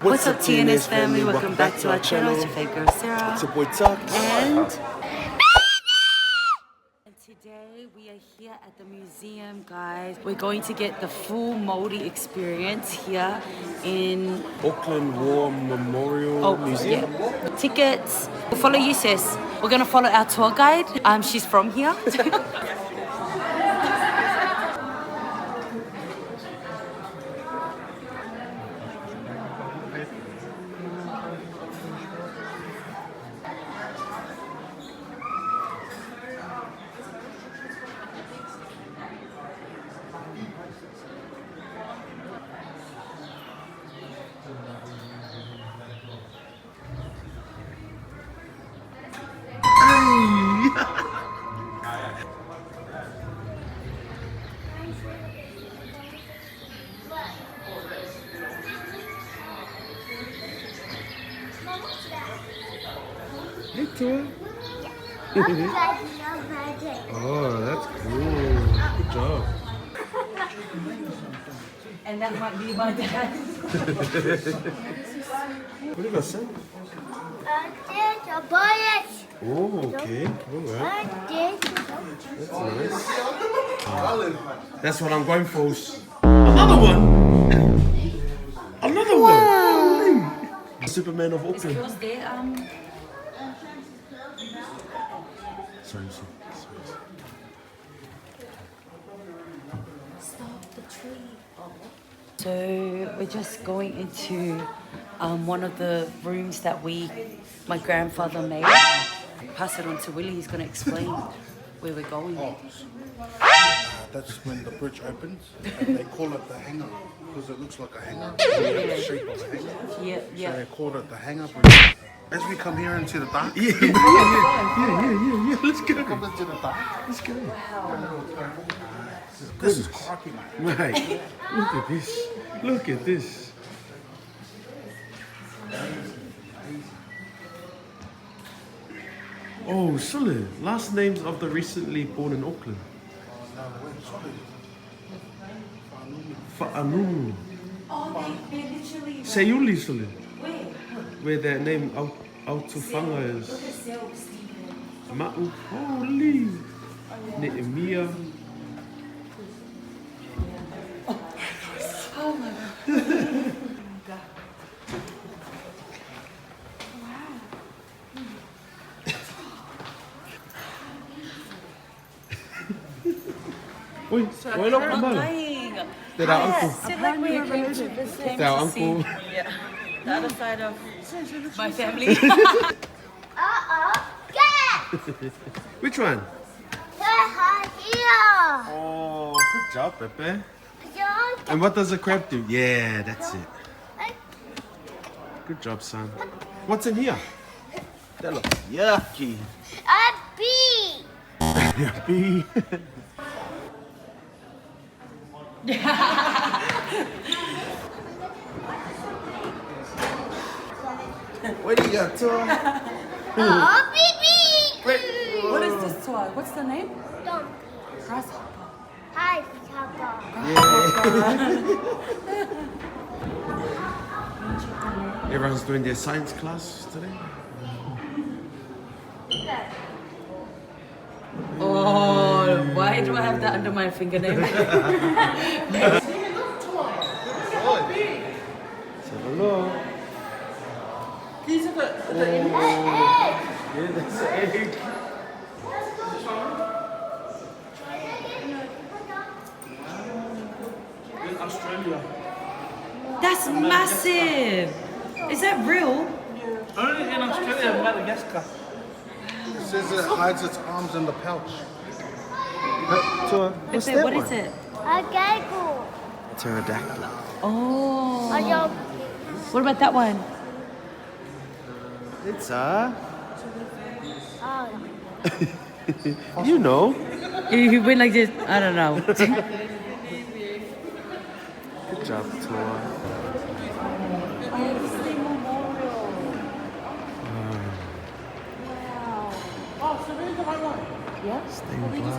What's up, TNS family? Welcome back to our channel. It's your favorite girl, Sera. It's your boy Tuxx. And today we are here at the museum, guys. We're going to get the full Māori experience here in Auckland War Memorial Museum. Yeah. Tickets. We'll follow you, sis. We're gonna follow our tour guide. She's from here. Hey, Tua. Oh, that's cool. Good job. And that might be my dad. What do you got, son? Oh, okay. Alright. That's nice. That's what I'm going for. Another one! Another one! Superman of Auckland. Is there, Sorry. Stop the tree. So we're just going into one of the rooms that my grandfather made. Pass it on to Willie. He's going to explain where we're going. That's when the bridge opens, and they call it the hangar because it looks like a hangar. The shape of a hangar. Yeah. So they call it the hangar bridge. As we come here into the dark. Yeah. Let's go. Come into the dark. Let's go. This is crikey, mate. Mate, look at this. Look at this. Oh, Sule, last names of the recently born in Auckland. Fa'anunu. Oh, they literally... Sayuli, Sule. Where? Where their name Autufanga is. Look at Sel, Stephen. Ma'u, holy. Nehemiah. Oh my God. Oi, why not come on? They're our uncle. Apparently we came to visit. They're our uncle. Yeah. The other side of my family. Which one? Here. Oh, good job, Pepe. And what does a crab do? Yeah, that's it. Good job, son. What's in here? That looks yucky. A bee. Yucky. What do you got, Tua? Oh, baby. Wait. What is this toy? What's the name? Don't. Grasshopper. Hi, Papa. Everyone's doing their science class today. Oh, why do I have that under my fingernail? Hello. These are the Yeah, that's an egg. In Australia. That's massive. Is that real? Only in Australia and Madagascar. It says it hides its arms in the pouch. Tua, what's that What one? is it? A gecko. Pterodactyl. Oh. What about that one? It's a... Oh. You know. He went like this. I don't know. Good job, Tua. Oh, so there's the right one. Yeah. Stained glass.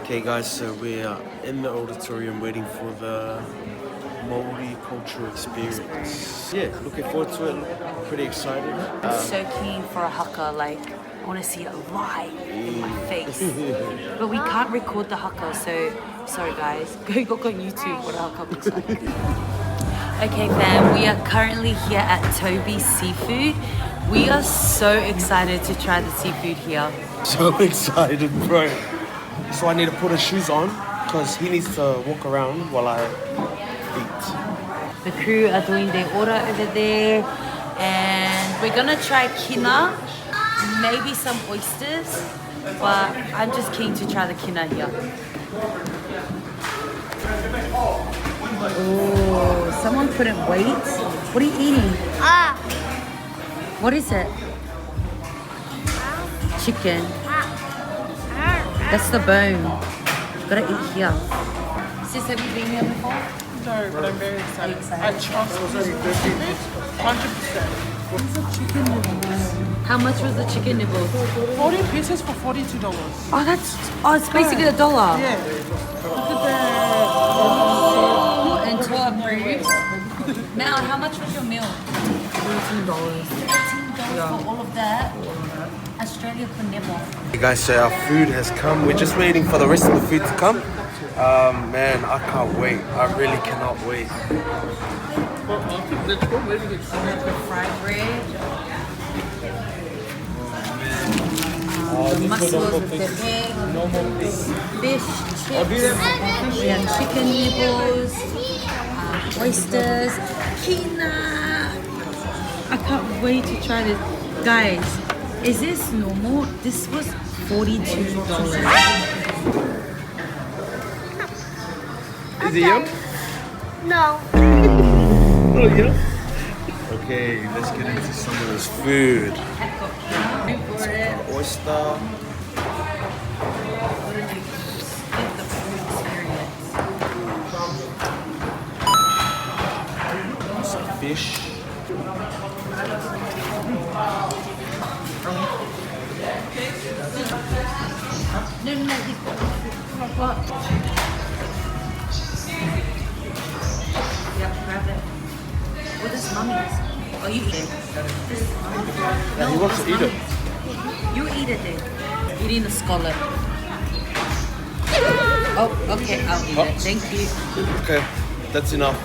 Okay guys, so we are in the auditorium waiting for the multicultural experience. Yeah, looking forward to it, pretty excited. I'm so keen for a haka, like, I want to see it live in my face. But we can't record the haka, so sorry guys. Go look on YouTube what a haka looks like. Okay fam, we are currently here at Toby's Seafood. We are so excited to try the seafood here. So excited, bro. So I need to put his shoes on because he needs to walk around while I eat. The crew are doing their order over there, and we're gonna try kina, maybe some oysters, but I'm just keen to try the kina here. Oh, someone put in weights. What are you eating? What is it? Chicken. That's the bone. Gotta eat here. Sis, have you been here before? No, but I'm very excited. excited? I trust this 100%. How much was the chicken nibble? 40 pieces for $42. Oh, it's basically $1. Yeah. And 12 ribs. Now, how much was your meal? $13. $13 for all of that? Australia could never. Hey guys, so our food has come. We're just waiting for the rest of the food to come. Man, I can't wait. I really cannot wait. Let's go, maybe get some. The fried bread. The mussels with the egg. Fish, chips. We have chicken nibbles. Oysters. Kina. I can't wait to try this. Guys, is this normal? This was $42. Is it yum? No. Oh, yeah. Okay, let's get into some of this food. Oyster. Some fish. No. What? Yeah, grab it. What is mummy's? Oh, you eat it. Yeah, he wants to eat it. You eat it then. Eating the scallop. Oh, okay, I'll eat it. Thank you. Okay, that's enough.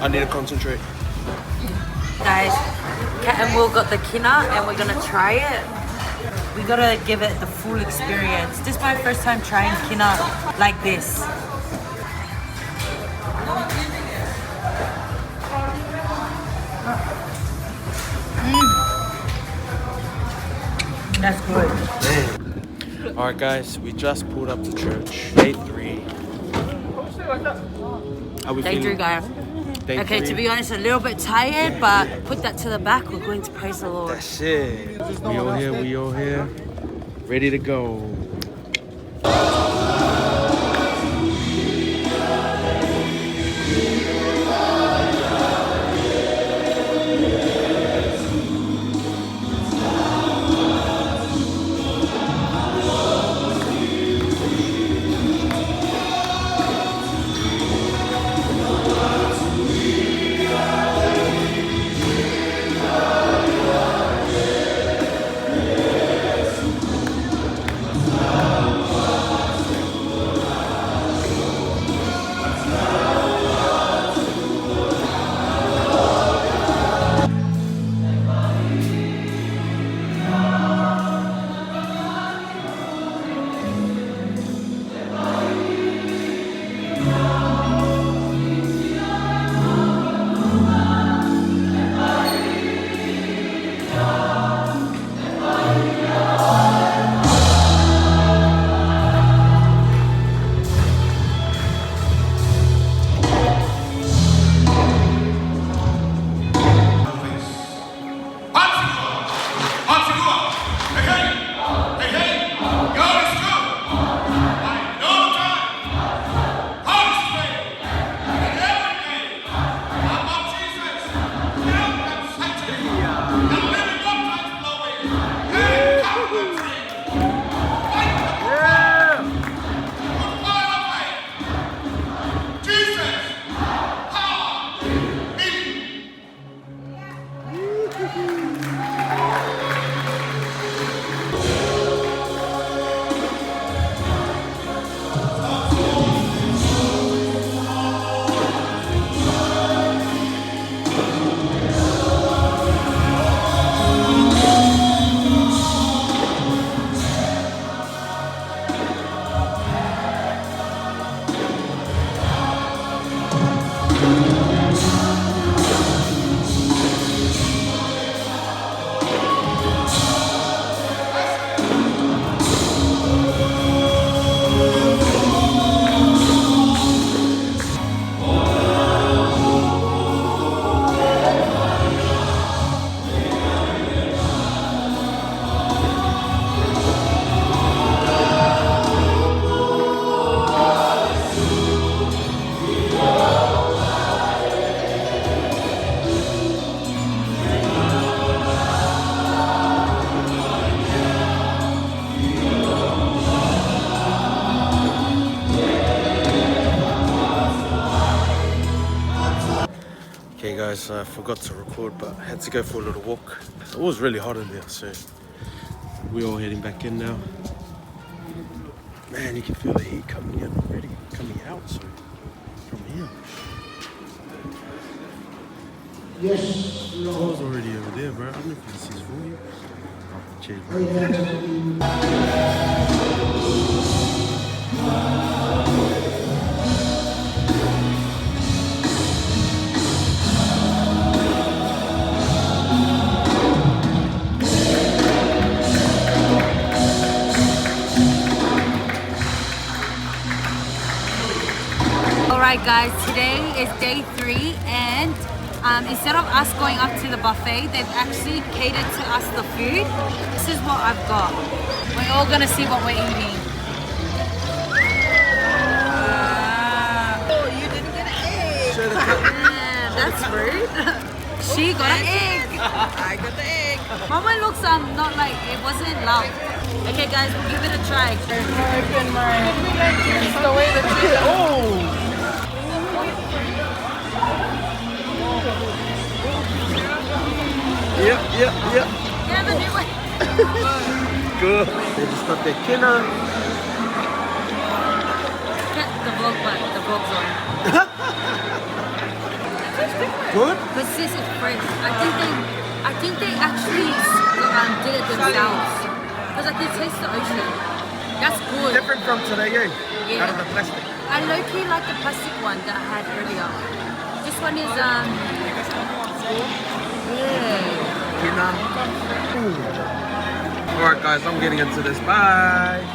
I need to concentrate. Guys, Kat and Will got the kina and we're gonna try it. We gotta give it the full experience. This is my first time trying kina like this. That's good. Alright guys, we just pulled up to church. Day 3. How we Day feeling? 3, guys. Day Okay, 3. to be honest, a little bit tired, but put that to the back. We're going to praise the Lord. That's it. We all here. Ready to go. Okay guys, I forgot to record, but I had to go for a little walk. It was really hot in there, so we're all heading back in now. Man, you can feel the heat coming in already. Coming out, sorry. From here. Yes. I was already over there, bro. I don't know if this is for you. Oh, cheers, Alright guys, today is day 3 and instead of us going up to the buffet, they've actually catered to us the food. This is what I've got. We're all gonna see what we're eating. Oh, you didn't get an egg. That's rude. She got an egg. I got the egg. Mama looks not like it wasn't loud. Okay guys, we'll give it a try. Open my. It's the way that you. Oh. Yep. Yeah, the new one. Good. They just got their dinner. The vlog's on. Good? But sis, it's fresh. I think they actually did it themselves. Because I can taste the ocean. That's good. Different from today, eh? Yeah. Out of the plastic. I low-key like the plastic one that I had earlier. This one is yeah. Alright guys, I'm getting into this. Bye.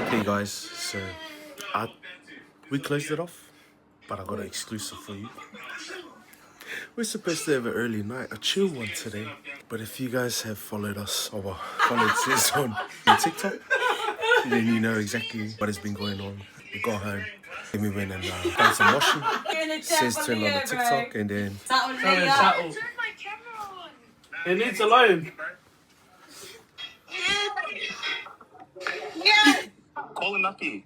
Hey guys, so we closed it off, but I got an exclusive for you. We're supposed to have an early night, a chill one today. But if you guys have followed us, or followed Sis on TikTok, then you know exactly what has been going on. We got home, then we went and done some washing. Sis turned on the TikTok, and then Shuttle. It needs a loan. Call him up here.